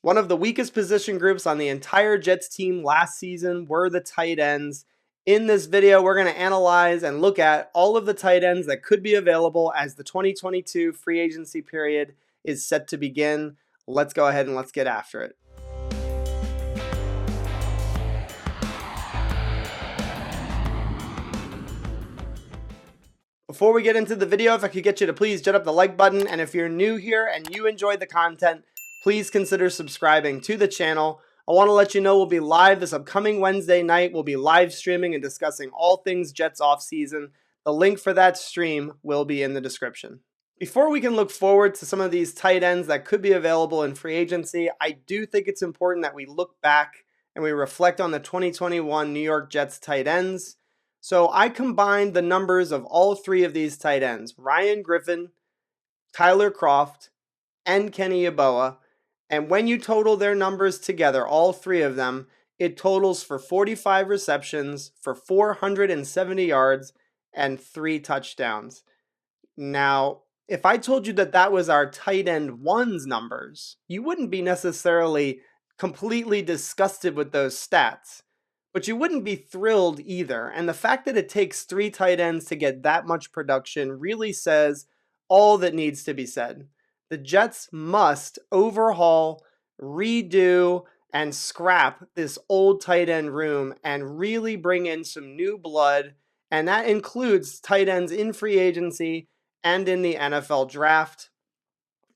One of the weakest position groups on the entire Jets team last season were the tight ends. In this video, we're going to analyze and look at all of the tight ends that could be available as the 2022 free agency period is set to begin. Let's go ahead and let's get after it. Before we get into the video, if I could get you to please jet up the like button, and if you're new here and you enjoyed the content, please consider subscribing to the channel. I want to let you know we'll be live this upcoming Wednesday night. We'll be live streaming and discussing all things Jets offseason. The link for that stream will be in the description. Before we can look forward to some of these tight ends that could be available in free agency, I do think it's important that we look back and we reflect on the 2021 New York Jets tight ends. So I combined the numbers of all three of these tight ends, Ryan Griffin, Tyler Kroft, and Kenny Yeboah. And when you total their numbers together, all three of them, it totals for 45 receptions for 470 yards and 3 touchdowns. Now, if I told you that that was our tight end ones numbers, you wouldn't be necessarily completely disgusted with those stats. But you wouldn't be thrilled either. And the fact that it takes 3 tight ends to get that much production really says all that needs to be said. The Jets must overhaul, redo, and scrap this old tight end room and really bring in some new blood. And that includes tight ends in free agency and in the NFL draft.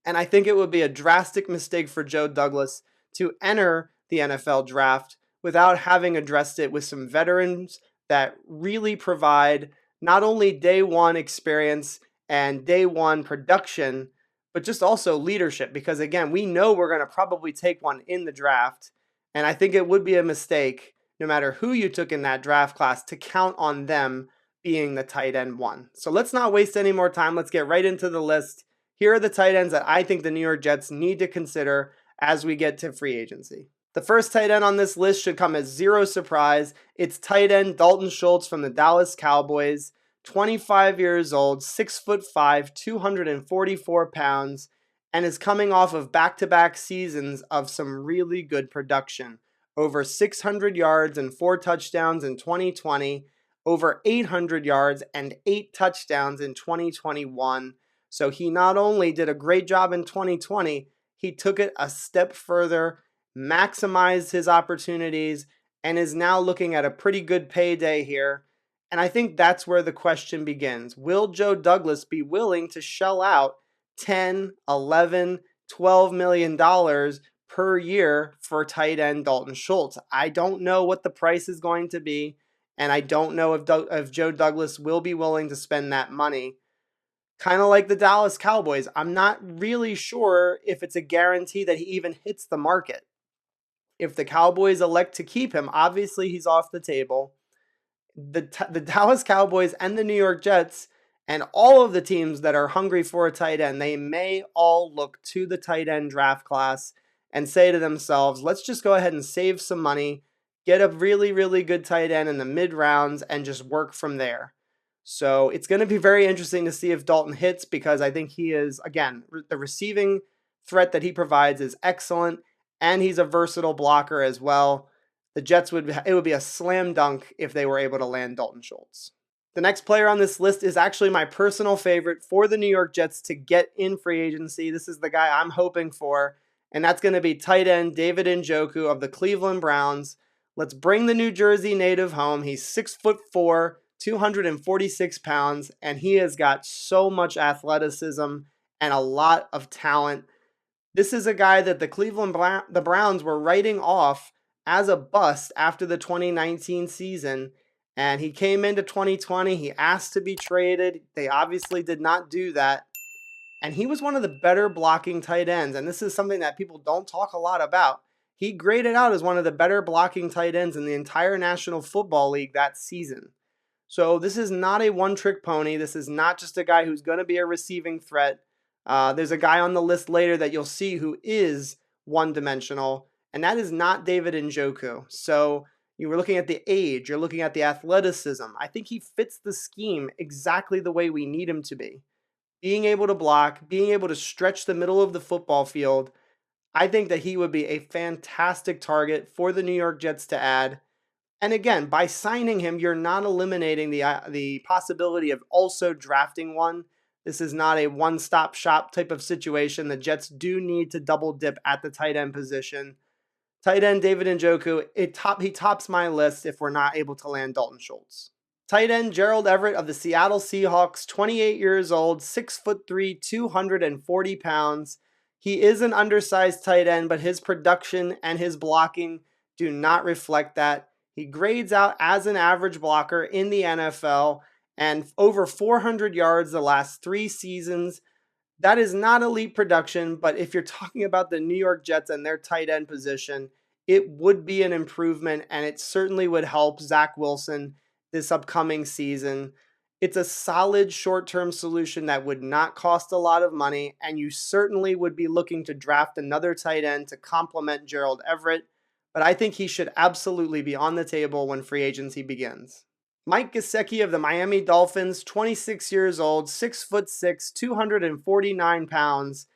And I think it would be a drastic mistake for Joe Douglas to enter the NFL draft without having addressed it with some veterans that really provide not only day one experience and day one production, but just also leadership. Because again, we know we're going to probably take one in the draft. And I think it would be a mistake, no matter who you took in that draft class, to count on them being the tight end one. So let's not waste any more time. Let's get right into the list. Here are the tight ends that I think the New York Jets need to consider as we get to free agency. The first tight end on this list should come as zero surprise. It's tight end Dalton Schultz from the Dallas Cowboys, 25 years old, 6'5", 244 pounds, and is coming off of back-to-back seasons of some really good production. Over 600 yards and 4 touchdowns in 2020, over 800 yards and 8 touchdowns in 2021. So he not only did a great job in 2020, he took it a step further, maximized his opportunities, and is now looking at a pretty good payday here. And I think that's where the question begins. Will Joe Douglas be willing to shell out $10, $11, $12 million per year for tight end Dalton Schultz? I don't know what the price is going to be, and I don't know if Joe Douglas will be willing to spend that money. Kind of like the Dallas Cowboys, I'm not really sure if it's a guarantee that he even hits the market. If the Cowboys elect to keep him, obviously he's off the table. The Dallas Cowboys and the New York Jets and all of the teams that are hungry for a tight end, they may all look to the tight end draft class and say to themselves, let's just go ahead and save some money, get a really, really good tight end in the mid rounds, and just work from there. So it's going to be very interesting to see if Dalton hits, because I think he is, again, the receiving threat that he provides is excellent. And he's a versatile blocker as well. The Jets it would be a slam dunk if they were able to land Dalton Schultz. The next player on this list is actually my personal favorite for the New York Jets to get in free agency. This is the guy I'm hoping for, and that's going to be tight end David Njoku of the Cleveland Browns. Let's bring the New Jersey native home. He's 6'4", 246 pounds, and he has got so much athleticism and a lot of talent. This is a guy that the Browns were writing off as a bust after the 2019 season, and he came into 2020. He asked to be traded. They obviously did not do that, and he was one of the better blocking tight ends, and this is something that people don't talk a lot about. He graded out as one of the better blocking tight ends in the entire National Football League that season. So this is not a one-trick pony. This is not just a guy who's going to be a receiving threat. There's a guy on the list later that you'll see who is one-dimensional, and that is not David Njoku. So you were looking at the age, you're looking at the athleticism. I think he fits the scheme exactly the way we need him to be. Being able to block, being able to stretch the middle of the football field, I think that he would be a fantastic target for the New York Jets to add. And again, by signing him, you're not eliminating the possibility of also drafting one. This is not a one-stop shop type of situation. The Jets do need to double dip at the tight end position. Tight end David Njoku, he tops my list if we're not able to land Dalton Schultz. Tight end Gerald Everett of the Seattle Seahawks, 28 years old, 6'3", 240 pounds. He is an undersized tight end, but his production and his blocking do not reflect that. He grades out as an average blocker in the NFL and over 400 yards the last 3 seasons. That is not elite production, but if you're talking about the New York Jets and their tight end position, it would be an improvement, and it certainly would help Zach Wilson this upcoming season. It's a solid short-term solution that would not cost a lot of money, and you certainly would be looking to draft another tight end to complement Gerald Everett, but I think he should absolutely be on the table when free agency begins. Mike Gesicki of the Miami Dolphins, 26 years old, 6'6", 249 pounds.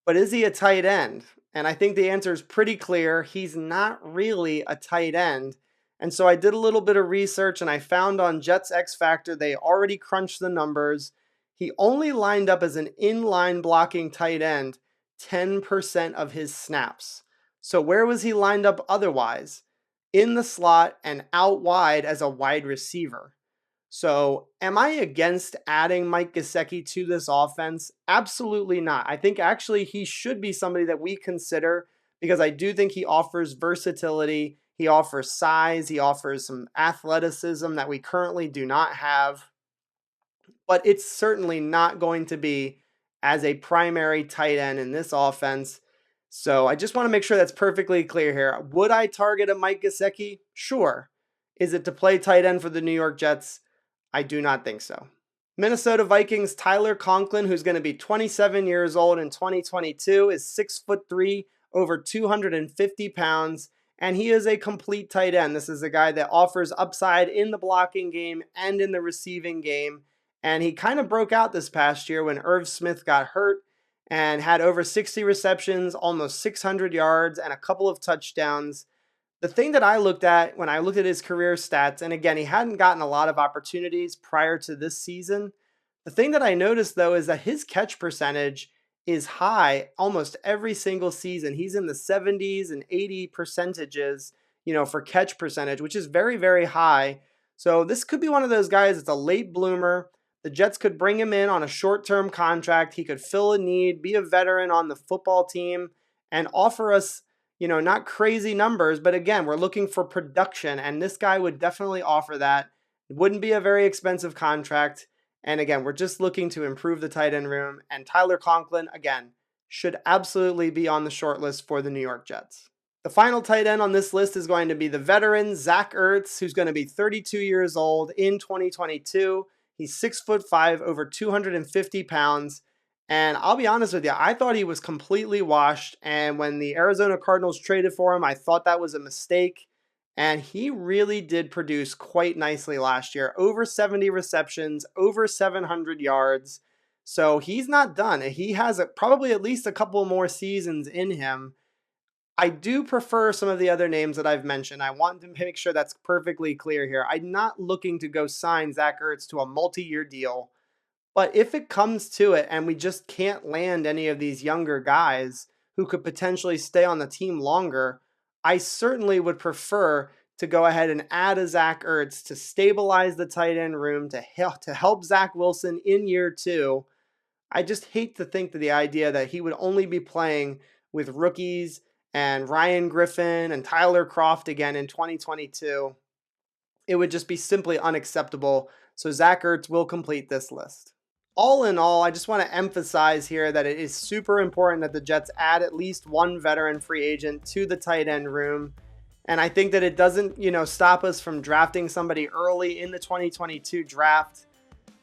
But is he a tight end? And I think the answer is pretty clear. He's not really a tight end. And so I did a little bit of research and I found on Jets X Factor, they already crunched the numbers. He only lined up as an inline blocking tight end 10% of his snaps. So where was he lined up otherwise? In the slot and out wide as a wide receiver. So am I against adding Mike Gesicki to this offense? Absolutely not. I think actually he should be somebody that we consider because I do think he offers versatility. He offers size. He offers some athleticism that we currently do not have. But it's certainly not going to be as a primary tight end in this offense. So I just want to make sure that's perfectly clear here. Would I target a Mike Gesicki? Sure. Is it to play tight end for the New York Jets? I do not think so. Minnesota Vikings Tyler Conklin, who's going to be 27 years old in 2022, is 6'3", over 250 pounds, and he is a complete tight end. This is a guy that offers upside in the blocking game and in the receiving game, and he kind of broke out this past year when Irv Smith got hurt and had over 60 receptions, almost 600 yards, and a couple of touchdowns. The thing that I looked at when I looked at his career stats, and again, he hadn't gotten a lot of opportunities prior to this season. The thing that I noticed, though, is that his catch percentage is high almost every single season. He's in the 70s and 80 percentages, for catch percentage, which is very, very high. So this could be one of those guys that's a late bloomer. The Jets could bring him in on a short-term contract. He could fill a need, be a veteran on the football team, and offer us, not crazy numbers. But again, we're looking for production, and this guy would definitely offer that. It wouldn't be a very expensive contract. And again, we're just looking to improve the tight end room. And Tyler Conklin, again, should absolutely be on the short list for the New York Jets. The final tight end on this list is going to be the veteran Zach Ertz, who's going to be 32 years old in 2022. He's 6'5", over 250 pounds. And I'll be honest with you, I thought he was completely washed. And when the Arizona Cardinals traded for him, I thought that was a mistake. And he really did produce quite nicely last year. Over 70 receptions, over 700 yards. So he's not done. He has probably at least a couple more seasons in him. I do prefer some of the other names that I've mentioned. I want to make sure that's perfectly clear here. I'm not looking to go sign Zach Ertz to a multi-year deal. But if it comes to it and we just can't land any of these younger guys who could potentially stay on the team longer, I certainly would prefer to go ahead and add a Zach Ertz to stabilize the tight end room, to help Zach Wilson in year 2. I just hate to think that the idea that he would only be playing with rookies and Ryan Griffin and Tyler Kroft again in 2022. It would just be simply unacceptable. So Zach Ertz will complete this list. All in all, I just want to emphasize here that it is super important that the Jets add at least one veteran free agent to the tight end room. And I think that it doesn't, stop us from drafting somebody early in the 2022 draft.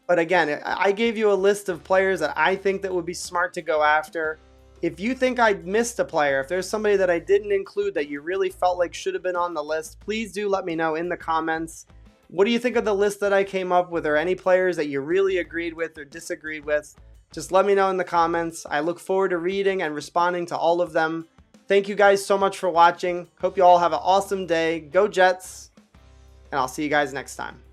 But again, I gave you a list of players that I think that would be smart to go after. If you think I missed a player, if there's somebody that I didn't include that you really felt like should have been on the list, please do let me know in the comments. What do you think of the list that I came up with, or any players that you really agreed with or disagreed with? just let me know in the comments. I look forward to reading and responding to all of them. Thank you guys so much for watching. Hope you all have an awesome day. Go Jets, and I'll see you guys next time.